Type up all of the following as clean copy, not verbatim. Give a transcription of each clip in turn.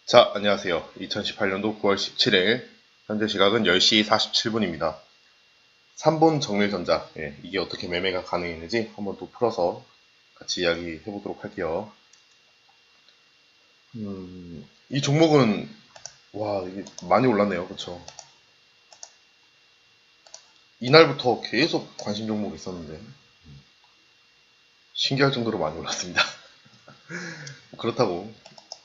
자, 안녕하세요. 2018년도 9월 17일, 현재 시각은 10시 47분입니다. 3본 정밀전자, 이게 어떻게 매매가 가능했는지 한번 또 풀어서 같이 이야기 해보도록 할게요. 이 종목은, 와, 이게 많이 올랐네요. 그쵸? 이날부터 계속 관심 종목이 있었는데, 신기할 정도로 많이 올랐습니다. 그렇다고,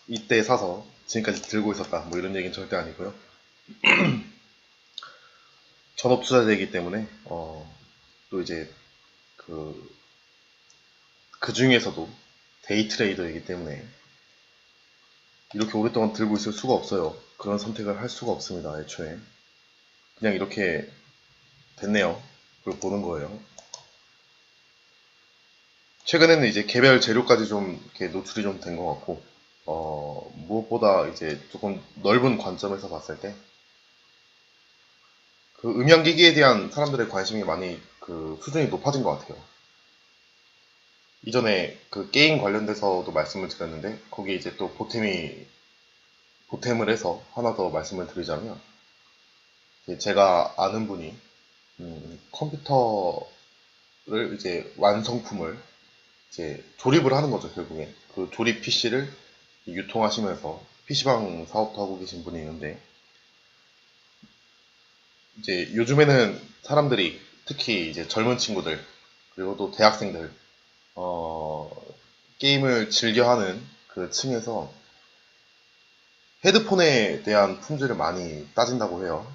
이때 사서 지금까지 들고 있었다. 뭐 이런 얘기는 절대 아니고요. 전업 투자자이기 때문에, 또 이제 그 중에서도 데이 트레이더이기 때문에 이렇게 오랫동안 들고 있을 수가 없어요. 그런 선택을 할 수가 없습니다. 애초에 그냥 이렇게 됐네요. 그걸 보는 거예요. 최근에는 이제 개별 재료까지 좀 이렇게 노출이 좀 된 것 같고, 무엇보다 이제 조금 넓은 관점에서 봤을 때 그 음향기기에 대한 사람들의 관심이 많이 그 수준이 높아진 것 같아요. 이전에 그 게임 관련돼서도 말씀을 드렸는데 거기에 이제 또 보탬을 해서 하나 더 말씀을 드리자면, 제가 아는 분이 컴퓨터를 이제 완성품을 이제 조립을 하는 거죠. 결국에 그 조립 PC를 유통하시면서 PC방 사업도 하고 계신 분이 있는데, 이제 요즘에는 사람들이 특히 이제 젊은 친구들 그리고 또 대학생들 어, 게임을 즐겨하는 그 층에서 헤드폰에 대한 품질을 많이 따진다고 해요.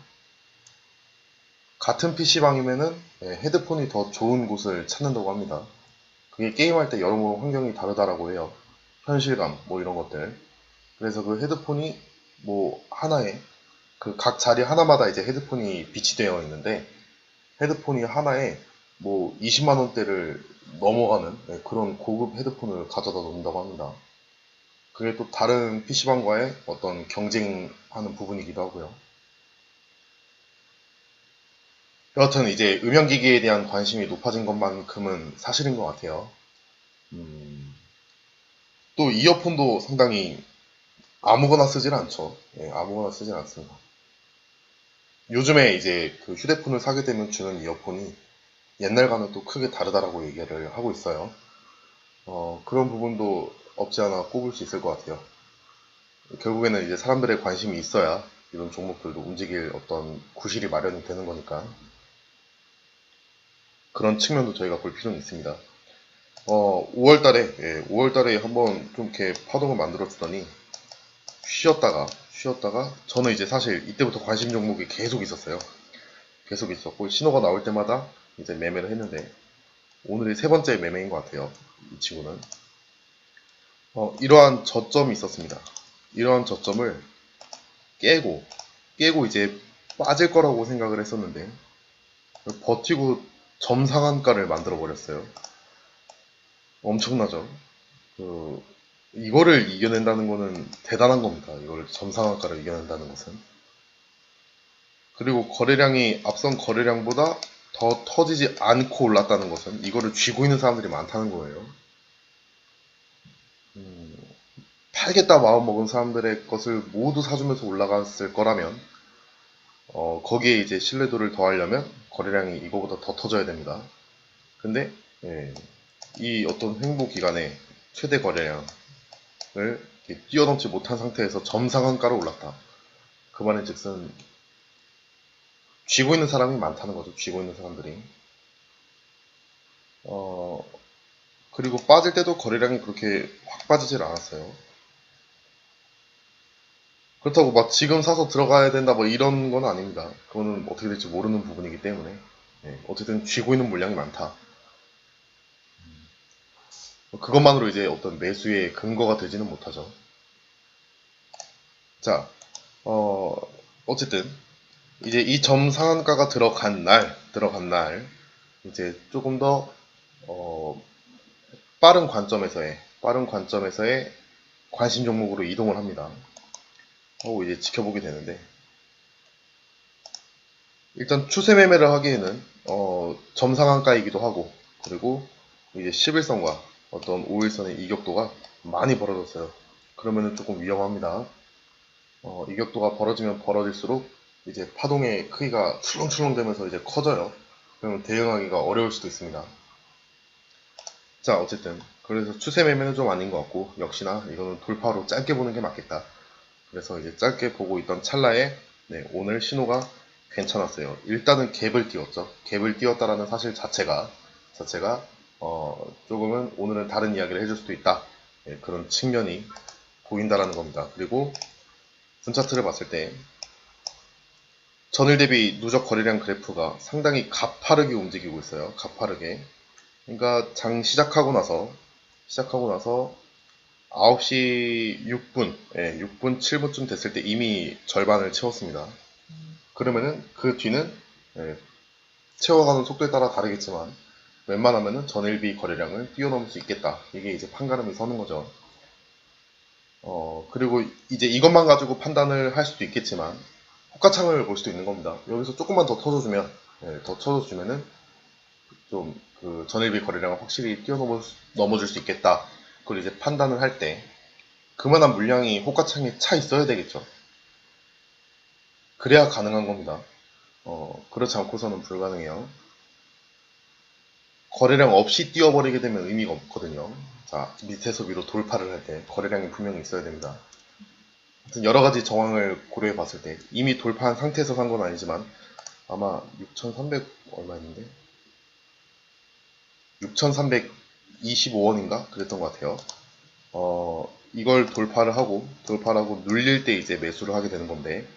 같은 PC방이면은 헤드폰이 더 좋은 곳을 찾는다고 합니다. 그게 게임할 때 여러모로 환경이 다르다라고 해요. 현실감, 뭐 이런 것들. 그래서 그 헤드폰이 뭐 하나에, 그 각 자리 하나마다 이제 헤드폰이 비치되어 있는데, 헤드폰이 하나에 뭐 20만 원대를 넘어가는 그런 고급 헤드폰을 가져다 놓는다고 합니다. 그게 또 다른 PC방과의 어떤 경쟁하는 부분이기도 하고요. 여하튼 이제 음향기기에 대한 관심이 높아진 것만큼은 사실인 것 같아요. 음, 또 이어폰도 상당히 아무거나 쓰질 않죠. 아무거나 쓰진 않습니다. 요즘에 이제 그 휴대폰을 사게 되면 주는 이어폰이 옛날과는 또 크게 다르다라고 얘기를 하고 있어요. 그런 부분도 없지 않아 꼽을 수 있을 것 같아요. 결국에는 이제 사람들의 관심이 있어야 이런 종목들도 움직일 어떤 구실이 마련이 되는 거니까 그런 측면도 저희가 볼 필요는 있습니다. 5월달에 한번 좀 이렇게 파동을 만들어 주더니 쉬었다가 저는 이제 사실 이때부터 관심 종목이 계속 있었어요. 계속 있었고 신호가 나올 때마다 이제 매매를 했는데 오늘이 세 번째 매매인 것 같아요. 이 친구는 이러한 저점이 있었습니다. 이러한 저점을 깨고 이제 빠질 거라고 생각을 했었는데 버티고 점상한가를 만들어 버렸어요. 엄청나죠. 그 이거를 이겨낸다는 거는 대단한 겁니다. 이걸 점상한가를 이겨낸다는 것은. 그리고 거래량이 앞선 거래량보다 더 터지지 않고 올랐다는 것은 이거를 쥐고 있는 사람들이 많다는 거예요. 음, 팔겠다 마음 먹은 사람들의 것을 모두 사주면서 올라갔을 거라면, 거기에 이제 신뢰도를 더하려면 거래량이 이거보다 더 터져야 됩니다. 근데 이 어떤 횡보 기간에 최대 거래량을 뛰어넘지 못한 상태에서 점상한가로 올랐다. 그 말은 즉슨 쥐고 있는 사람이 많다는 거죠. 쥐고 있는 사람들이. 어, 그리고 빠질 때도 거래량이 그렇게 확 빠지질 않았어요. 그렇다고 막 지금 사서 들어가야 된다 뭐 이런 건 아닙니다. 그거는 어떻게 될지 모르는 부분이기 때문에. 어쨌든 쥐고 있는 물량이 많다. 그것만으로 이제 어떤 매수의 근거가 되지는 못하죠. 자, 어, 어쨌든 이제 이 점 상한가가 들어간 날 이제 조금 더 어, 빠른 관점에서의 관심 종목으로 이동을 합니다. 하고 이제 지켜보게 되는데, 일단 추세 매매를 하기에는 점상한가이기도 하고, 그리고 이제 11선과 어떤 5일선의 이격도가 많이 벌어졌어요. 그러면은 조금 위험합니다. 이 격도가 벌어지면 벌어질수록 이제 파동의 크기가 출렁출렁 되면서 이제 커져요. 그러면 대응하기가 어려울 수도 있습니다. 자, 어쨌든 그래서 추세 매매는 좀 아닌 것 같고, 역시나 이거는 돌파로 짧게 보는 게 맞겠다. 그래서 이제 짧게 보고 있던 찰나에 오늘 신호가 괜찮았어요. 일단은 갭을 띄웠죠. 갭을 띄웠다라는 사실 자체가 조금은 오늘은 다른 이야기를 해줄 수도 있다. 그런 측면이 보인다라는 겁니다. 그리고 분차트를 봤을 때 전일 대비 누적 거래량 그래프가 상당히 가파르게 움직이고 있어요. 가파르게. 그러니까 장 시작하고 나서 9시 6분, 6분 7분쯤 됐을 때 이미 절반을 채웠습니다. 그러면은 그 뒤는 채워가는 속도에 따라 다르겠지만 웬만하면은 전일비 거래량을 뛰어넘을 수 있겠다. 이게 이제 판가름이 서는 거죠. 그리고 이제 이것만 가지고 판단을 할 수도 있겠지만 호가창을 볼 수도 있는 겁니다. 여기서 조금만 더 터져주면, 더 터져주면은 좀 그 전일비 거래량을 확실히 뛰어넘어줄 수 있겠다. 그걸 이제 판단을 할 때 그만한 물량이 호가창에 차 있어야 되겠죠. 그래야 가능한 겁니다. 그렇지 않고서는 불가능해요. 거래량 없이 뛰어버리게 되면 의미가 없거든요. 자, 밑에서 위로 돌파를 할 때 거래량이 분명히 있어야 됩니다. 여러 가지 정황을 고려해 봤을 때 이미 돌파한 상태에서 산 건 아니지만 아마 6,300 얼마였는데 6,325원인가 그랬던 것 같아요. 이걸 돌파를 하고 눌릴 때 이제 매수를 하게 되는 건데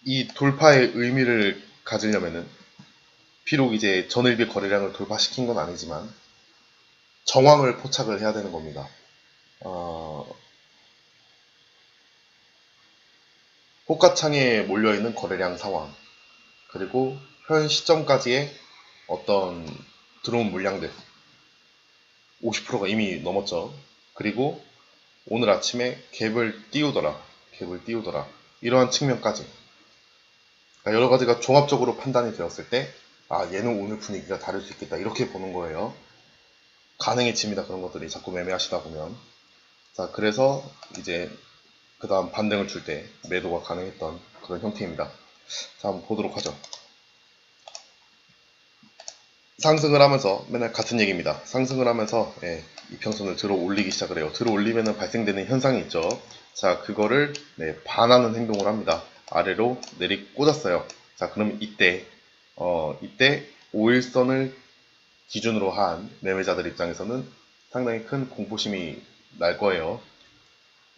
이 돌파의 의미를 가지려면은 비록 이제 전일비 거래량을 돌파시킨 건 아니지만 정황을 포착을 해야 되는 겁니다. 호가창에 몰려있는 거래량 상황, 그리고 현 시점까지의 어떤 들어온 물량들 50%가 이미 넘었죠. 그리고 오늘 아침에 갭을 띄우더라 이러한 측면까지, 그러니까 여러 가지가 종합적으로 판단이 되었을 때 얘는 오늘 분위기가 다를 수 있겠다 이렇게 보는 거예요. 가능해집니다. 그런 것들이 자꾸 매매하시다 보면. 자, 그래서 이제 그 다음 반등을 줄 때 매도가 가능했던 그런 형태입니다. 자, 한번 보도록 하죠. 상승을 하면서 맨날 같은 얘기입니다. 상승을 하면서 이평선을 들어 올리기 시작을 해요. 들어 올리면 발생되는 현상이 있죠. 자, 그거를 반하는 행동을 합니다. 아래로 내리 꽂았어요. 자, 그럼 이때 5일선을 기준으로 한 매매자들 입장에서는 상당히 큰 공포심이 날 거예요.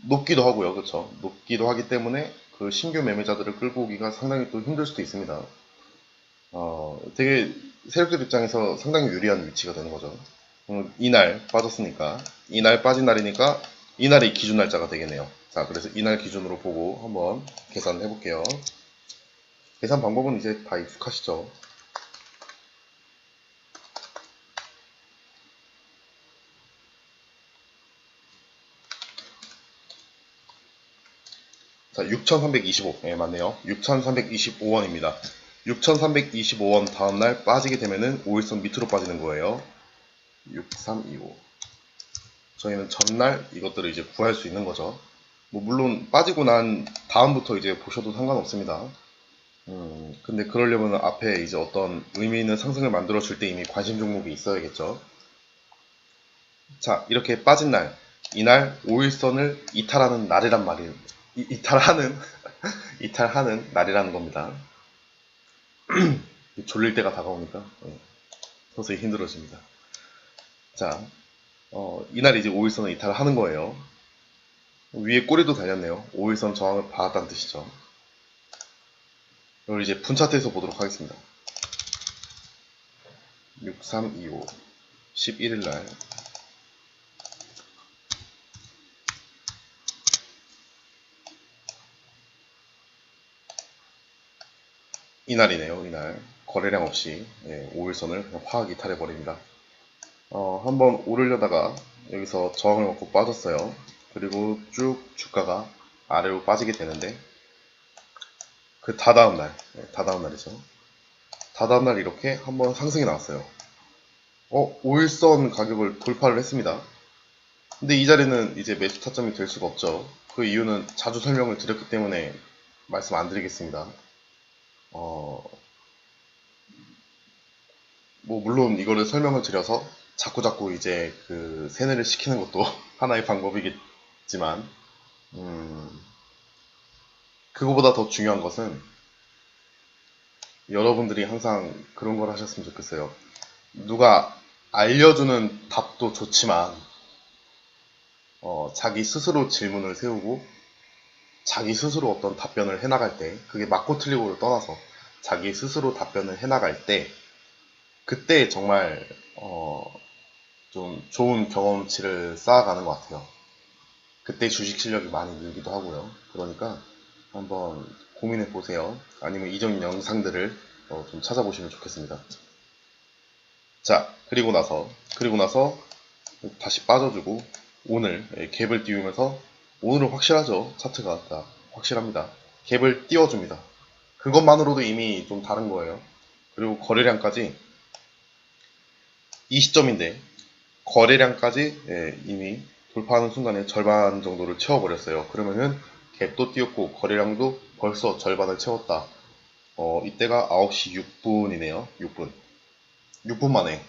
높기도 하고요. 그렇죠. 높기도 하기 때문에 그 신규 매매자들을 끌고 오기가 상당히 또 힘들 수도 있습니다. 되게 세력들 입장에서 상당히 유리한 위치가 되는 거죠. 이날 빠졌으니까, 이날 빠진 날이니까 이날이 기준 날짜가 되겠네요. 자, 그래서 이날 기준으로 보고 한번 계산을 해볼게요. 계산 방법은 이제 다 익숙하시죠. 자, 6,325. 맞네요. 6,325원입니다. 6,325원 다음날 빠지게 되면은 5일선 밑으로 빠지는 거예요. 6325. 저희는 전날 이것들을 이제 구할 수 있는 거죠. 뭐 물론 빠지고 난 다음부터 이제 보셔도 상관없습니다. 근데 그러려면 앞에 이제 어떤 의미 있는 상승을 만들어 줄 때 이미 관심 종목이 있어야겠죠. 자, 이렇게 빠진 날, 이날 5일선을 이탈하는 날이란 말이에요. 이탈하는 날이라는 겁니다. 졸릴 때가 다가오니까 서서히 힘들어집니다. 자, 이날 이제 5일선을 이탈하는 거예요. 위에 꼬리도 달렸네요. 5일선 저항을 받았다는 뜻이죠. 이걸 이제 분차트에서 보도록 하겠습니다. 6325 11일날 이날이네요. 이날 거래량 없이 5일선을 그냥 확 이탈해 버립니다. 한번 오르려다가 여기서 저항을 먹고 빠졌어요. 그리고 쭉 주가가 아래로 빠지게 되는데 그 다다음 날이죠. 다다음 날 이렇게 한번 상승이 나왔어요. 5일선 가격을 돌파를 했습니다. 근데 이 자리는 이제 매수 타점이 될 수가 없죠. 그 이유는 자주 설명을 드렸기 때문에 말씀 안 드리겠습니다. 뭐 물론 이거를 설명을 드려서 자꾸자꾸 이제 그 세뇌를 시키는 것도 하나의 방법이겠지만, 그거보다 더 중요한 것은 여러분들이 항상 그런 걸 하셨으면 좋겠어요. 누가 알려주는 답도 좋지만, 자기 스스로 질문을 세우고 자기 스스로 어떤 답변을 해나갈 때, 그게 맞고 틀리고를 떠나서 자기 스스로 답변을 해나갈 때, 그때 정말 좀 좋은 경험치를 쌓아가는 것 같아요. 그때 주식 실력이 많이 늘기도 하고요. 그러니까 한번 고민해 보세요. 아니면 이전 영상들을 좀 찾아보시면 좋겠습니다. 자, 그리고 나서 다시 빠져주고 오늘 갭을 띄우면서, 오늘은 확실하죠. 차트가 다 확실합니다. 갭을 띄워줍니다. 그것만으로도 이미 좀 다른 거예요. 그리고 거래량까지 이 시점인데 거래량까지 이미 돌파하는 순간에 절반 정도를 채워버렸어요. 그러면은 갭도 띄웠고 거래량도 벌써 절반을 채웠다. 이때가 9시 6분이네요. 6분. 6분 만에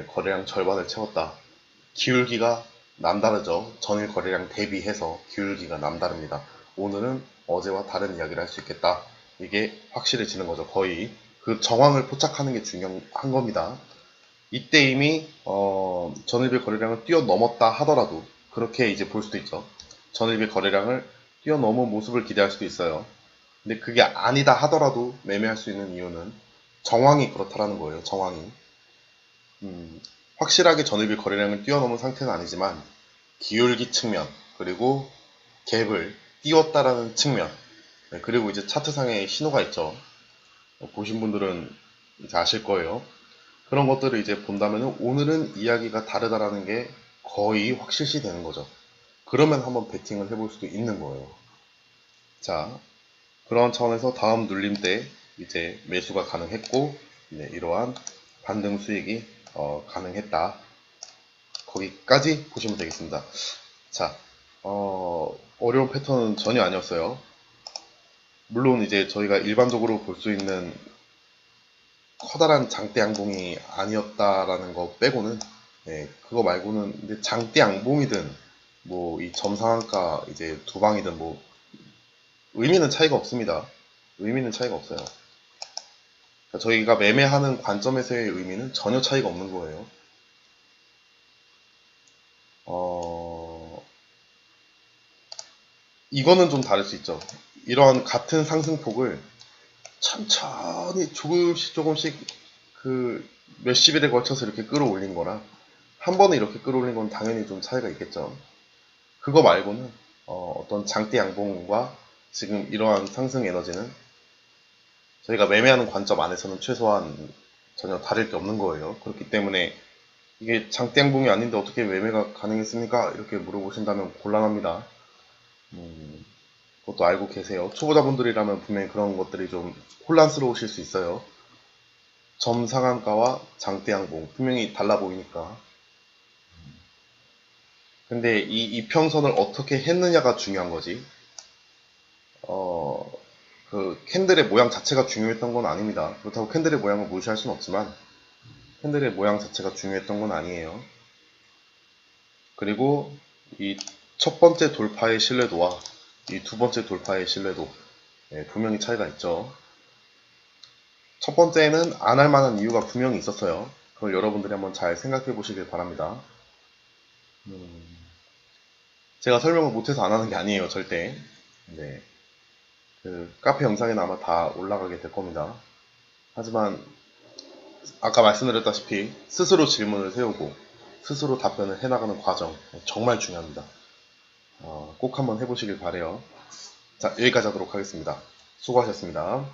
거래량 절반을 채웠다. 기울기가 남다르죠. 전일 거래량 대비해서 기울기가 남다릅니다. 오늘은 어제와 다른 이야기를 할 수 있겠다. 이게 확실해지는 거죠. 거의 그 정황을 포착하는 게 중요한 겁니다. 이때 이미 전일비 거래량을 뛰어넘었다 하더라도 그렇게 이제 볼 수도 있죠. 전일비 거래량을 뛰어넘은 모습을 기대할 수도 있어요. 근데 그게 아니다 하더라도 매매할 수 있는 이유는 정황이 그렇다라는 거예요. 정황이. 확실하게 전일비 거래량을 뛰어넘은 상태는 아니지만 기울기 측면, 그리고 갭을 띄웠다라는 측면, 그리고 이제 차트상에 신호가 있죠. 보신 분들은 이제 아실 거예요. 그런 것들을 이제 본다면 오늘은 이야기가 다르다라는 게 거의 확실시 되는 거죠. 그러면 한번 베팅을 해볼 수도 있는 거예요. 자, 그런 차원에서 다음 눌림 때 이제 매수가 가능했고, 이러한 반등 수익이 가능했다. 거기까지 보시면 되겠습니다. 자, 어려운 패턴은 전혀 아니었어요. 물론 이제 저희가 일반적으로 볼 수 있는 커다란 장대 양봉이 아니었다라는 거 빼고는, 그거 말고는, 근데 장대 양봉이든 뭐 이 점상한가 이제 두 방이든 뭐 의미는 차이가 없습니다. 의미는 차이가 없어요. 그러니까 저희가 매매하는 관점에서의 의미는 전혀 차이가 없는 거예요. 이거는 좀 다를 수 있죠. 이러한 같은 상승폭을 천천히 조금씩 그 몇십 일에 걸쳐서 이렇게 끌어올린 거라 한 번에 이렇게 끌어올린 건 당연히 좀 차이가 있겠죠. 그거 말고는 어떤 장대 양봉과 지금 이러한 상승 에너지는 저희가 매매하는 관점 안에서는 최소한 전혀 다를 게 없는 거예요. 그렇기 때문에 이게 장대 양봉이 아닌데 어떻게 매매가 가능했습니까? 이렇게 물어보신다면 곤란합니다. 그것도 알고 계세요. 초보자분들이라면 분명히 그런 것들이 좀 혼란스러우실 수 있어요. 점상한가와 장대 양봉 분명히 달라 보이니까. 근데 이 이평선을 어떻게 했느냐가 중요한 거지. 그 캔들의 모양 자체가 중요했던 건 아닙니다. 그렇다고 캔들의 모양을 무시할 수는 없지만 캔들의 모양 자체가 중요했던 건 아니에요. 그리고 이 첫 번째 돌파의 신뢰도와 이 두 번째 돌파의 신뢰도, 분명히 차이가 있죠. 첫 번째는 안 할 만한 이유가 분명히 있었어요. 그걸 여러분들이 한번 잘 생각해 보시길 바랍니다. 제가 설명을 못해서 안 하는 게 아니에요, 절대. 네. 그 카페 영상에는 아마 다 올라가게 될 겁니다. 하지만 아까 말씀드렸다시피 스스로 질문을 세우고 스스로 답변을 해나가는 과정 정말 중요합니다. 꼭 한번 해보시길 바래요. 자, 여기까지 하도록 하겠습니다. 수고하셨습니다.